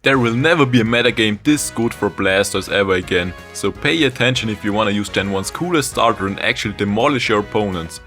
There will never be a metagame this good for Blastoise ever again, so pay attention if you wanna use Gen 1's coolest starter and actually demolish your opponents.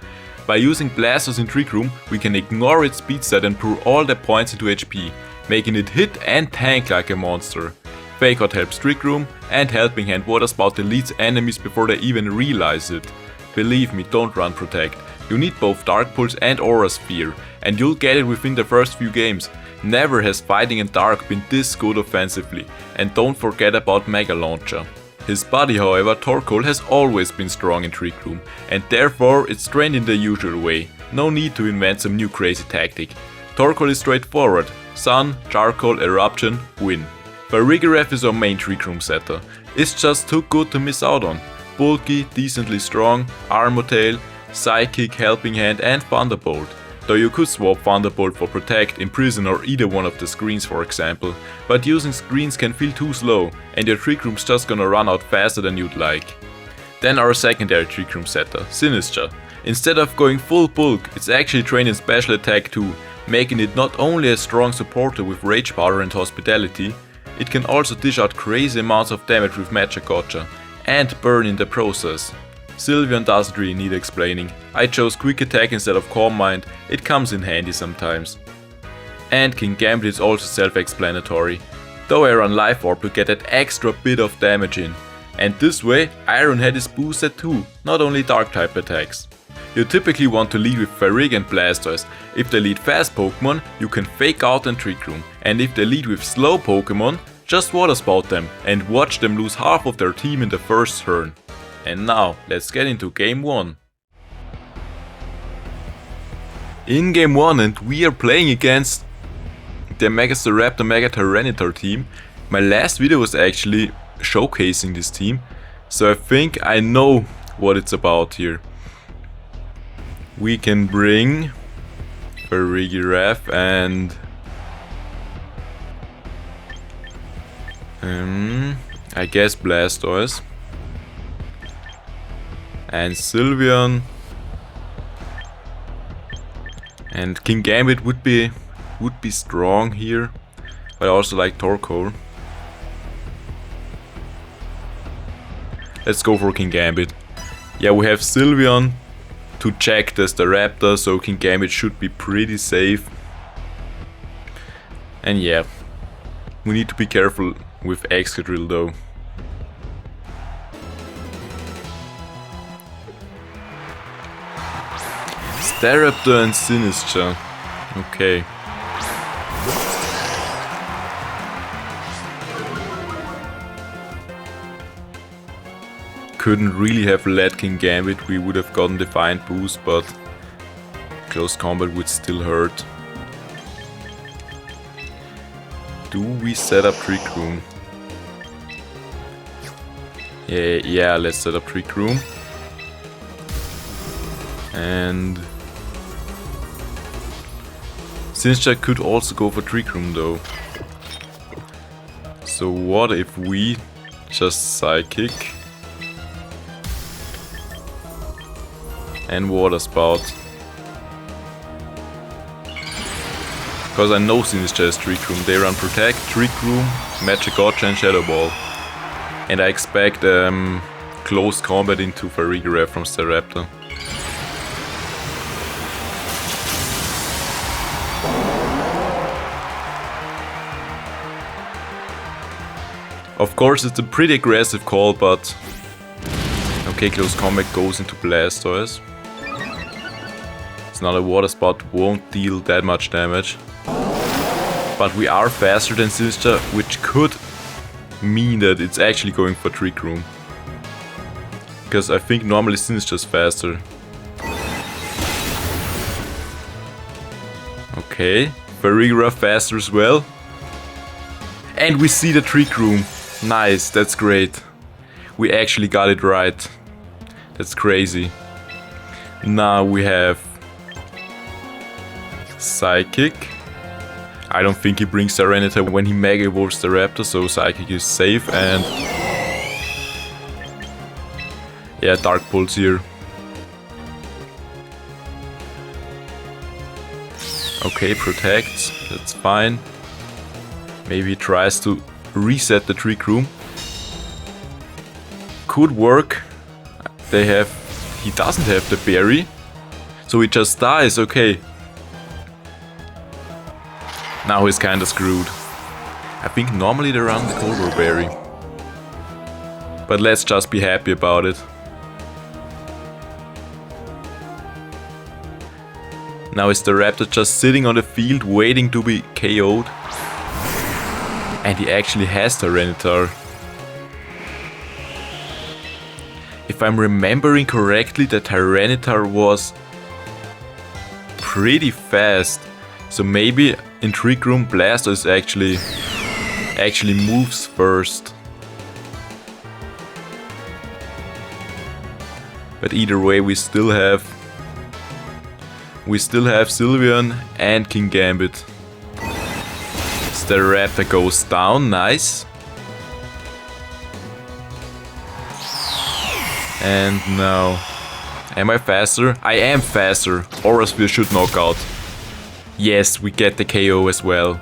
By using Blastoise in Trick Room, we can ignore its speed set and pour all their points into HP, making it hit and tank like a monster. Fake Out helps Trick Room, and Helping Hand Water Spout deletes enemies before they even realize it. Believe me, don't run Protect. You need both Dark Pulse and Aura Sphere, and you'll get it within the first few games. Never has fighting in Dark been this good offensively, and don't forget about Mega Launcher. His buddy, however, Torkoal, has always been strong in Trick Room, and therefore it's trained in the usual way. No need to invent some new crazy tactic. Torkoal is straightforward. Sun, Charcoal, Eruption, win. Farigiraf is our main Trick Room setter. It's just too good to miss out on. Bulky, decently strong, Armor Tail, Psychic, Helping Hand and Thunderbolt. Though you could swap Thunderbolt for Protect, Imprison or either one of the screens for example, but using screens can feel too slow and your Trick Room's just gonna run out faster than you'd like. Then our secondary Trick Room setter, Sinistcha. Instead of going full bulk, it's actually trained in special attack too, making it not only a strong supporter with Rage Powder and Hospitality, it can also dish out crazy amounts of damage with Magic Gotcha, and burn in the process. Sylveon doesn't really need explaining. I chose Quick Attack instead of Calm Mind, it comes in handy sometimes. And King Gambit is also self-explanatory, though I run Life Orb to get that extra bit of damage in. And this way, Iron Head is boosted too, not only Dark type attacks. You typically want to lead with Farigiraf and Blastoise. If they lead fast Pokemon, you can Fake Out and Trick Room, and if they lead with slow Pokemon, just Water Spout them and watch them lose half of their team in the first turn. And now, let's get into Game 1. In Game 1 and we are playing against the Megastaraptor Mega Tyranitar team. My last video was actually showcasing this team, so I think I know what it's about here. We can bring Farigiraf and I guess Blastoise. And Sylveon and King Gambit would be strong here, but I also like Torkoal. Let's go for King Gambit. Yeah, we have Sylveon to check the Staraptor, so King Gambit should be pretty safe. And yeah, we need to be careful with Excadrill though. Staraptor and Sinistcha. Okay. Couldn't really have led King Gambit, we would have gotten Defiant Boost, but close combat would still hurt. Do we set up Trick Room? Yeah, let's set up Trick Room. And Sinistcha could also go for Trick Room though. So what if we just Psychic and Water Spout? Because I know Sinistcha is Trick Room. They run Protect, Trick Room, Magic Gotcha and Shadow Ball. And I expect close combat into Farigiraf from Staraptor. Of course it's a pretty aggressive call, but okay, close combat goes into Blastoise. It's not a Water Spout, won't deal that much damage. But we are faster than Sinistcha, which could mean that it's actually going for Trick Room. Because I think normally Sinistcha is faster. Okay, Farigiraf faster as well. And we see the Trick Room. Nice, that's great. We actually got it right. That's crazy. Now we have Psychic. I don't think he brings Tyranitar when he Mega Evolves the Raptor, so Psychic is safe. And yeah, Dark Pulse here. Okay, protects, that's fine. Maybe he tries to reset the Trick Room. Could work. He doesn't have the berry. So he just dies, okay. Now he's kinda screwed. I think normally they run the Cold War berry. But let's just be happy about it. Now is the Raptor just sitting on the field waiting to be KO'd? And he actually has Tyranitar. If I'm remembering correctly, the Tyranitar was pretty fast. So maybe in Trick Room Blastoise actually moves first. But either way, we still have Sylveon and King Gambit. The Raptor goes down, nice. And now, am I faster? I am faster, or else we should knock out. Yes, we get the KO as well.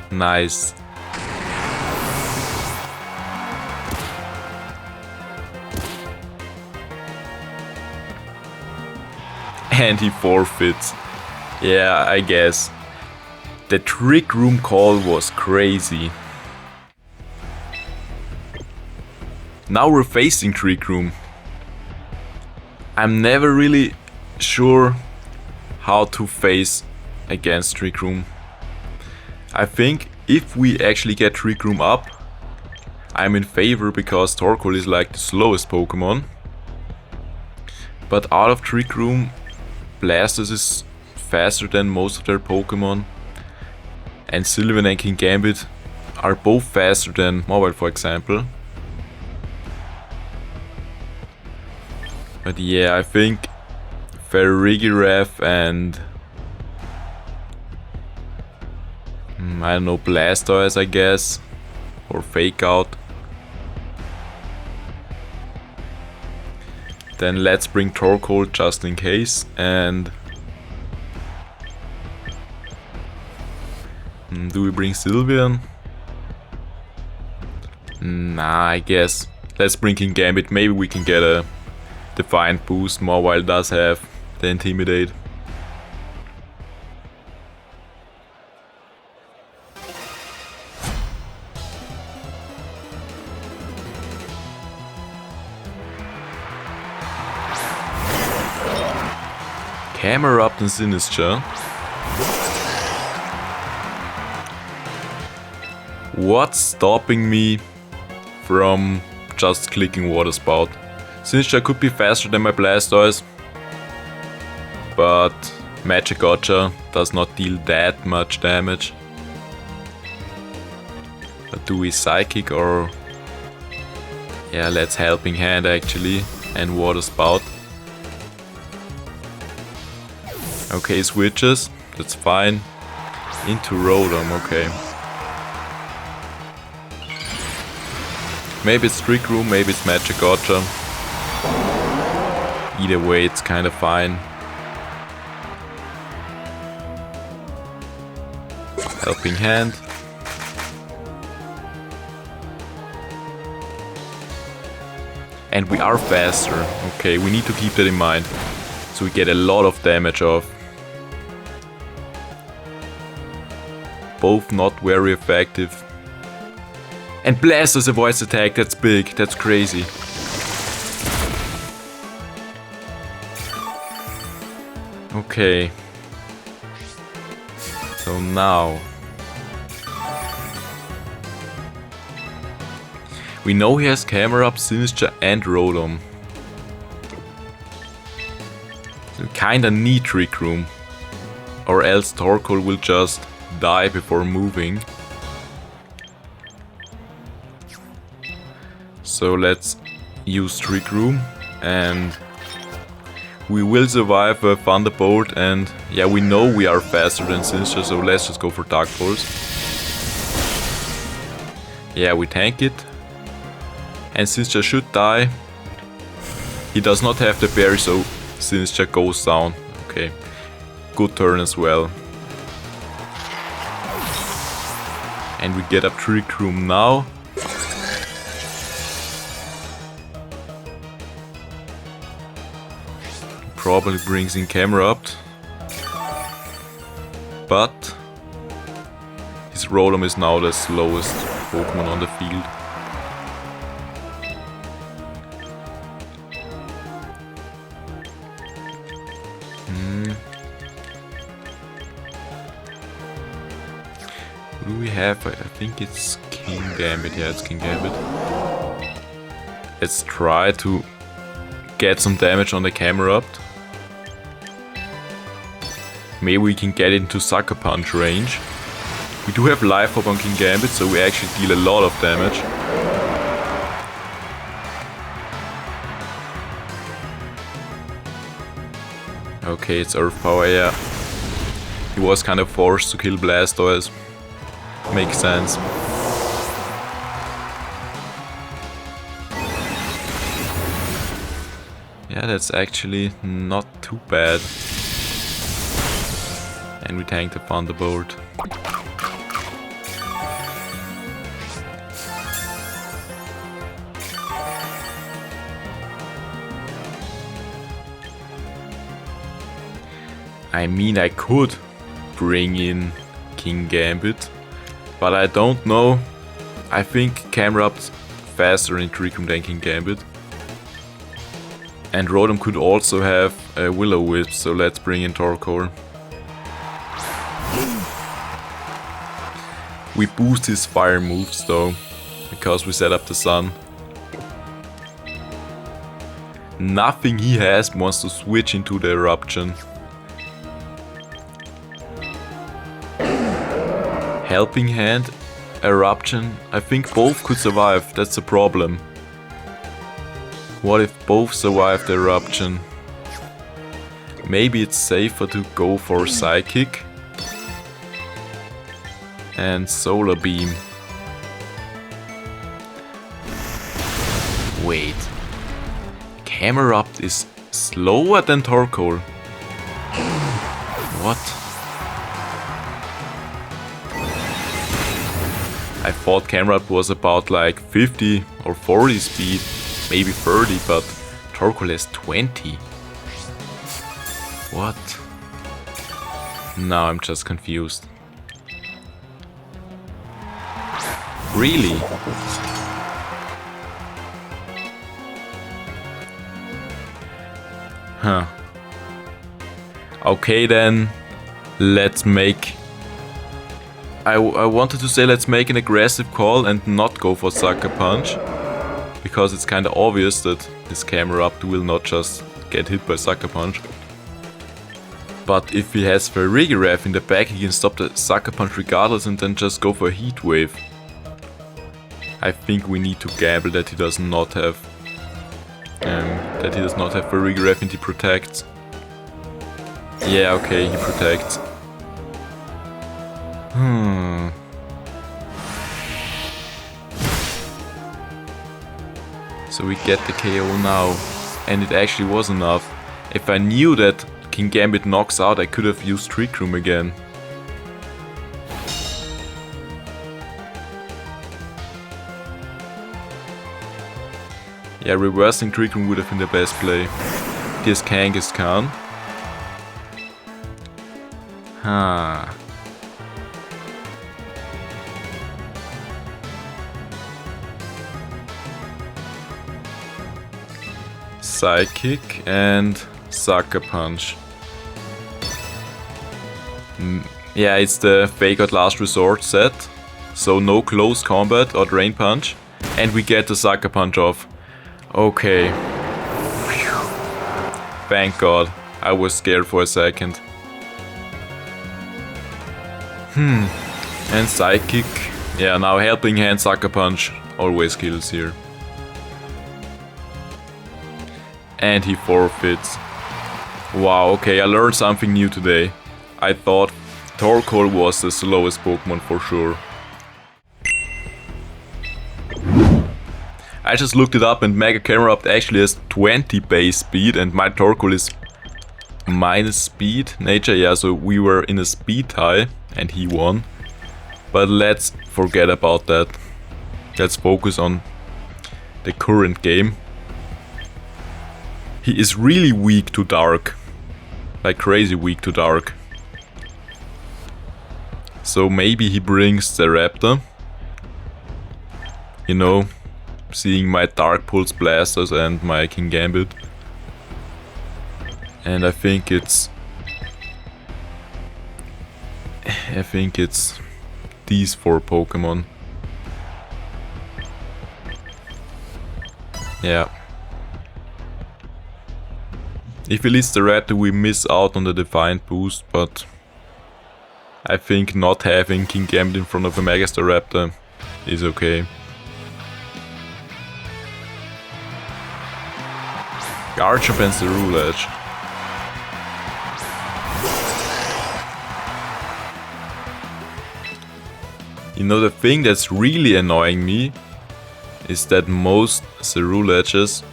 Nice. And he forfeits. Yeah, I guess. The Trick Room call was crazy. Now we're facing Trick Room. I'm never really sure how to face against Trick Room. I think if we actually get Trick Room up, I'm in favor because Torkoal is like the slowest Pokemon. But out of Trick Room, Blastoise is faster than most of their Pokemon. And Sylveon and King Gambit are both faster than Mobile, for example. But yeah, I think Farigiraf and I don't know, Blastoise, I guess, or Fake Out. Then let's bring Torkoal just in case, and do we bring Sylveon? Nah, I guess let's bring King Gambit. Maybe we can get a Defiant boost. Mawile does have the Intimidate. Camerupt and Sinistcha. What's stopping me from just clicking Water Spout? Sinistcha could be faster than my Blastoise, but Magic Gotcha does not deal that much damage. But do we Psychic or... yeah, let's Helping Hand actually, and Water Spout. Okay, switches, that's fine. Into Rotom, okay. Maybe it's Trick Room, maybe it's Magic Gotcha. Either way, it's kind of fine. Helping Hand. And we are faster. Okay, we need to keep that in mind. So we get a lot of damage off. Both not very effective. And Blastoise avoids attack, that's big, that's crazy. Okay. So now... we know he has Camerupt, Sinistcha and Rotom. So we kinda need Trick Room. Or else Torkoal will just die before moving. So let's use Trick Room and we will survive a Thunderbolt, and yeah, we know we are faster than Sinistcha, so let's just go for Dark Pulse. Yeah, we tank it. And Sinistcha should die. He does not have the berry, so Sinistcha goes down. Okay, good turn as well. And we get up Trick Room now. Probably brings in Camerupt. But his Rotom is now the slowest Pokemon on the field. Who do we have? I think it's King Gambit. Yeah, it's King Gambit. Let's try to get some damage on the Camerupt. Maybe we can get into Sucker Punch range. We do have Life Orb on King Gambit, so we actually deal a lot of damage. Okay, it's Earth Power, yeah. He was kind of forced to kill Blastoise. Makes sense. Yeah, that's actually not too bad. And we tank the Thunderbolt. I mean, I could bring in King Gambit, but I don't know. I think Camerupt's faster in Trick Room than King Gambit. And Rotom could also have a Will-O-Wisp, so let's bring in Torkoal. We boost his fire moves though, because we set up the sun. Nothing he has wants to switch into the Eruption. Helping Hand, Eruption, I think both could survive, that's the problem. What if both survive the Eruption? Maybe it's safer to go for Psychic and Solar Beam. Wait, Camerupt is slower than Torkoal. What? I thought Camerupt was about like 50 or 40 speed, maybe 30, but Torkoal has 20. What? Now I'm just confused. Really? Huh. Okay then, let's make... I wanted to say let's make an aggressive call and not go for Sucker Punch. Because it's kinda obvious that this Camerupt will not just get hit by Sucker Punch. But if he has Farigiraf in the back, he can stop the Sucker Punch regardless and then just go for a Heat Wave. I think we need to gamble that he does not have Farigiraf and he protects. Yeah, okay, he protects. So we get the KO now, and it actually was enough. If I knew that King Gambit knocks out, I could have used Trick Room again. Yeah, reversing Trick Room would have been the best play. This Kangaskhan. Huh. Psychic and Sucker Punch. Yeah, it's the Fake Out Last Resort set. So no close combat or Drain Punch. And we get the Sucker Punch off. Okay. Whew. Thank God. I was scared for a second. And Psychic. Yeah, now Helping Hand, Sucker Punch always kills here. And he forfeits. Wow, okay, I learned something new today. I thought Torkoal was the slowest Pokemon for sure. I just looked it up and Mega Camerupt actually has 20 base speed and my Torkoal is minus speed nature. Yeah, so we were in a speed tie and he won. But let's forget about that. Let's focus on the current game. He is really weak to dark. Like crazy weak to dark. So maybe he brings the Raptor. You know, seeing my Dark Pulse Blasters and my King Gambit. And I think it's these 4 Pokemon. Yeah. If he leads the Raptor, we miss out on the Defiant boost, but I think not having King Gambit in front of a Megastar Raptor is okay. Garchomp and Cerulege. You know, the thing that's really annoying me is that most Ceruleges,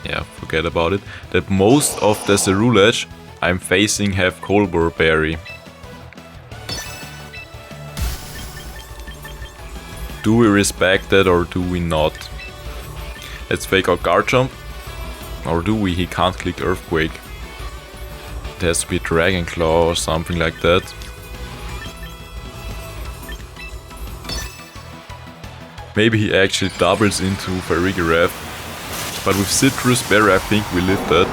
yeah, forget about it, that most of the Cerulege I'm facing have Colbur Berry. Do we respect that or do we not? Let's fake out Garchomp. Or do we? He can't click Earthquake. It has to be Dragon Claw or something like that. Maybe he actually doubles into Farigiraf. But with Citrus Berry I think we live that.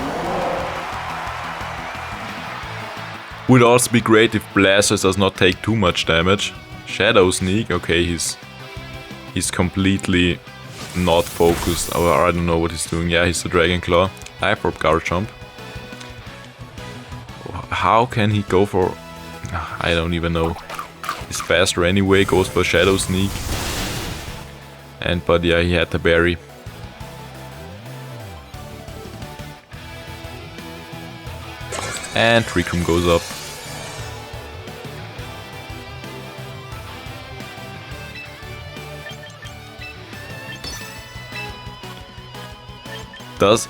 Would also be great if Blastoise does not take too much damage. Shadow Sneak, okay, he's completely not focused, or I don't know what he's doing. Yeah, he's a Dragon Claw. Life Orb Garchomp. How can he go for... I don't even know. He's faster anyway, goes for Shadow Sneak. But yeah, he had the berry. And Trick Room goes up. Does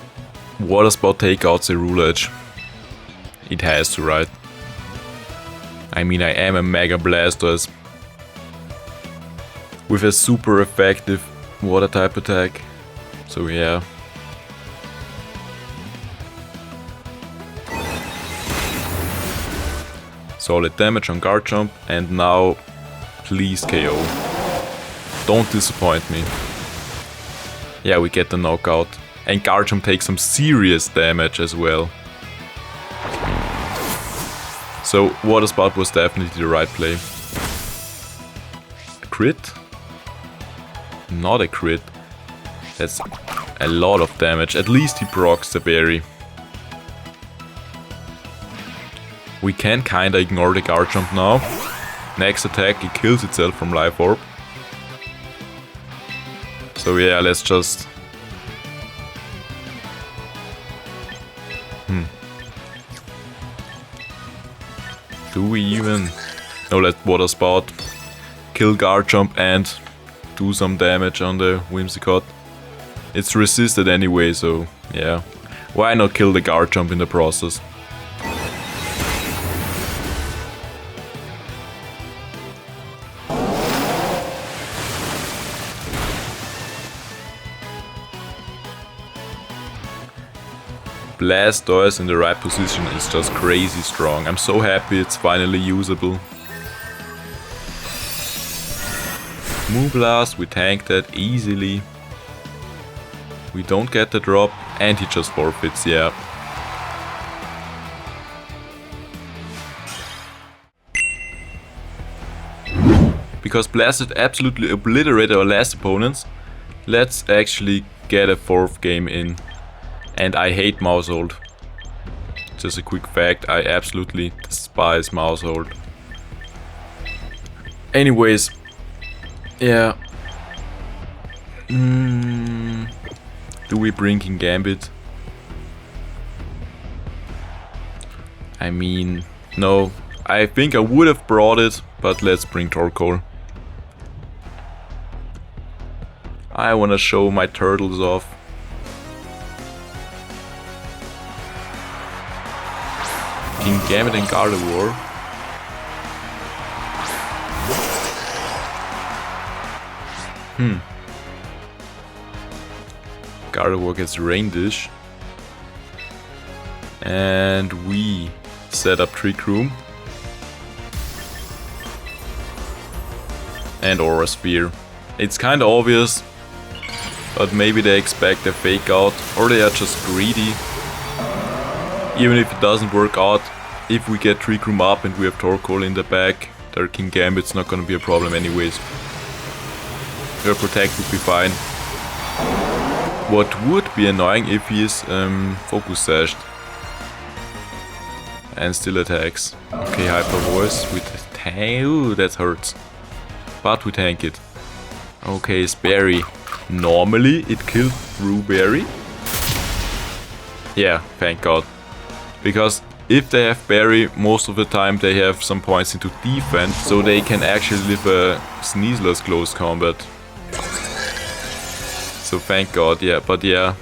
Water Spout take out Cerulege? It has to, right? I mean, I am a Mega Blastoise with a super effective Water type attack. So yeah. Solid damage on Garchomp, and now please KO. Don't disappoint me. Yeah, we get the knockout. And Garchomp takes some serious damage as well. So Water Spout was definitely the right play. Crit? Not a crit. That's a lot of damage. At least he procs the berry. We can kinda ignore the Garchomp now. Next attack, it kills itself from Life Orb. So yeah, let's just... Do we even... No, let Water Spout kill Garchomp and do some damage on the Whimsicott. It's resisted anyway, so yeah. Why not kill the Garchomp in the process? Blastoise in the right position is just crazy strong. I'm so happy it's finally usable. Moonblast, we tank that easily. We don't get the drop and he just forfeits, yeah. Because Blastoise absolutely obliterated our last opponents, let's actually get a 4th game in. And I hate Mousehold. Just a quick fact, I absolutely despise Mousehold. Anyways, yeah. Do we bring King Gambit? I mean, no. I think I would have brought it, but let's bring Torkoal. I wanna show my turtles off. King Gambit and Gardevoir. Gardevoir gets Rain Dish. And we set up Trick Room. And Aura Sphere. It's kinda obvious, but maybe they expect a fake out, or they are just greedy. Even if it doesn't work out, if we get Trick Room up and we have Torkoal in the back, their King Gambit's not gonna be a problem anyways. Their Protect would be fine. What would be annoying if he is Focus Sashed. And still attacks. Okay, Hyper Voice with ooh, that hurts. But we tank it. Okay, it's Berry. Normally it kills through Berry. Yeah, thank God. Because if they have Berry, most of the time they have some points into defense, so they can actually live a Sneaseless close combat. So thank God, yeah, but yeah.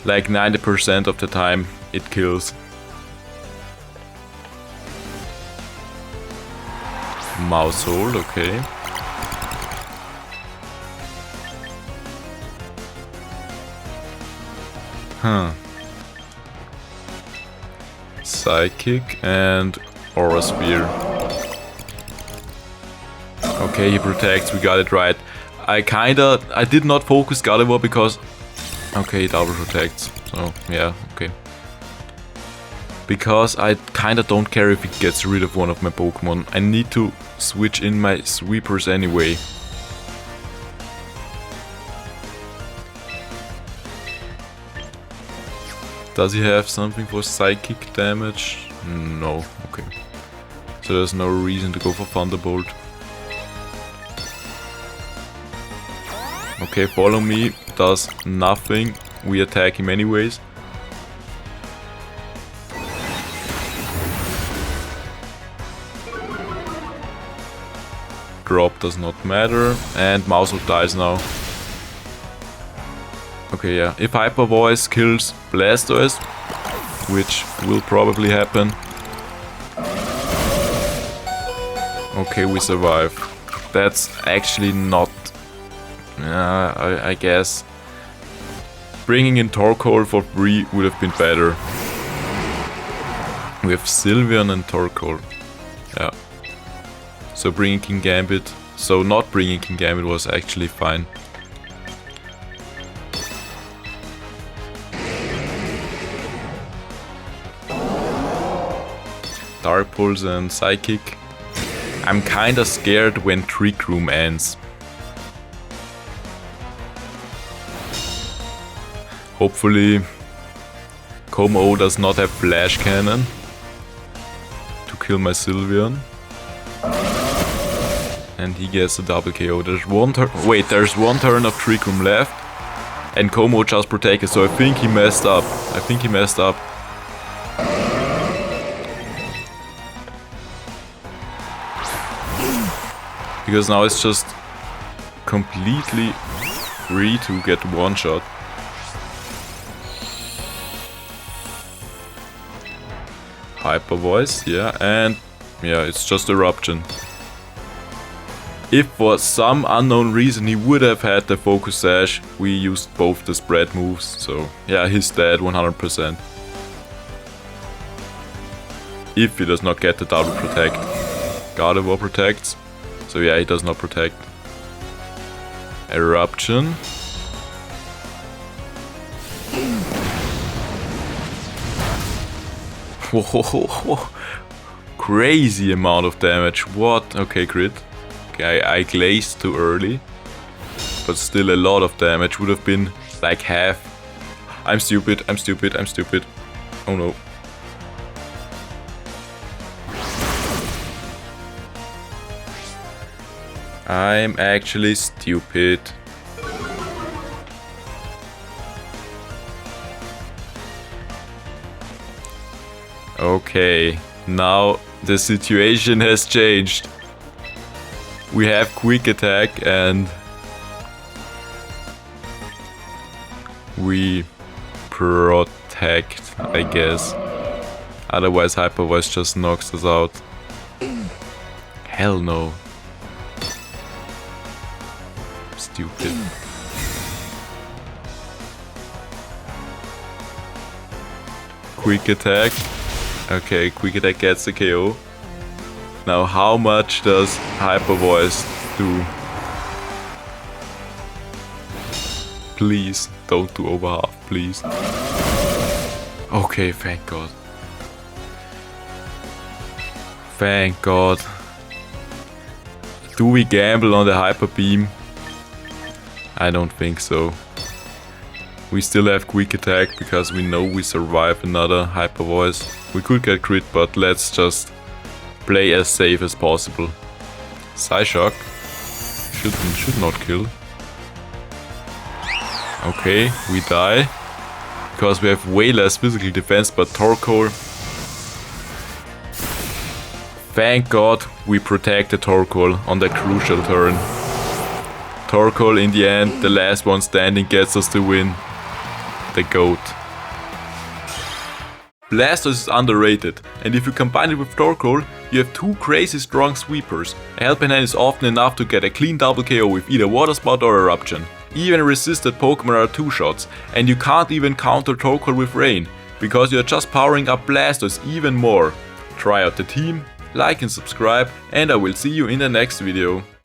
Like 90% of the time it kills. Mousehold, okay. Huh. Psychic and Aura Sphere. Okay, he protects, we got it right. I did not focus Gardevoir because... Okay, he double protects, so yeah, okay. Because I kinda don't care if it gets rid of one of my Pokemon. I need to switch in my sweepers anyway. Does he have something for psychic damage? No, okay. So there's no reason to go for Thunderbolt. Okay, Follow Me does nothing. We attack him anyways. Drop does not matter, and Mousehold dies now. Okay, yeah, if Hyper Voice kills Blastoise, which will probably happen. Okay, we survive. That's actually not... I guess... Bringing in Torkoal for free would have been better. We have Sylveon and Torkoal. Yeah. So bringing King Gambit, so not bringing King Gambit was actually fine. Dark Pulse and Psychic. I'm kinda scared when Trick Room ends. Hopefully Como does not have Flash Cannon to kill my Sylveon. And he gets a double KO. There's one turn. Wait, there's one turn of Trick Room left. And Como just protected, so I think he messed up. Because now it's just completely free to get one shot. Hyper Voice, yeah, and yeah, it's just Eruption. If for some unknown reason he would have had the Focus Sash, we used both the spread moves, so yeah, he's dead 100%. If he does not get the double protect. Gardevoir protects, so yeah, he does not protect. Eruption. Whoa, crazy amount of damage, what? Okay, crit. Okay, I glazed too early, but still a lot of damage, would have been like half. I'm stupid. Oh no. I'm actually stupid. Okay, now the situation has changed. We have quick attack and we protect, I guess. Otherwise Hyper Voice just knocks us out. Stupid. Quick attack. Okay, quick attack gets the KO. Now how much does Hyper Voice do? Please, don't do over half, please. Okay, thank God. Thank God. Do we gamble on the Hyper Beam? I don't think so. We still have quick attack because we know we survive another Hyper Voice. We could get crit, but let's just play as safe as possible. Psyshock should not kill. Okay, we die because we have way less physical defense, but Torkoal. Thank God we protected Torkoal on that crucial turn. Torkoal in the end, the last one standing, gets us the win. The GOAT. Blastoise is underrated, and if you combine it with Torkoal, you have two crazy strong sweepers. A helping hand is often enough to get a clean double KO with either Water Spout or Eruption. Even resisted Pokemon are 2-shots, and you can't even counter Torkoal with Rain, because you are just powering up Blastoise even more. Try out the team, like and subscribe, and I will see you in the next video.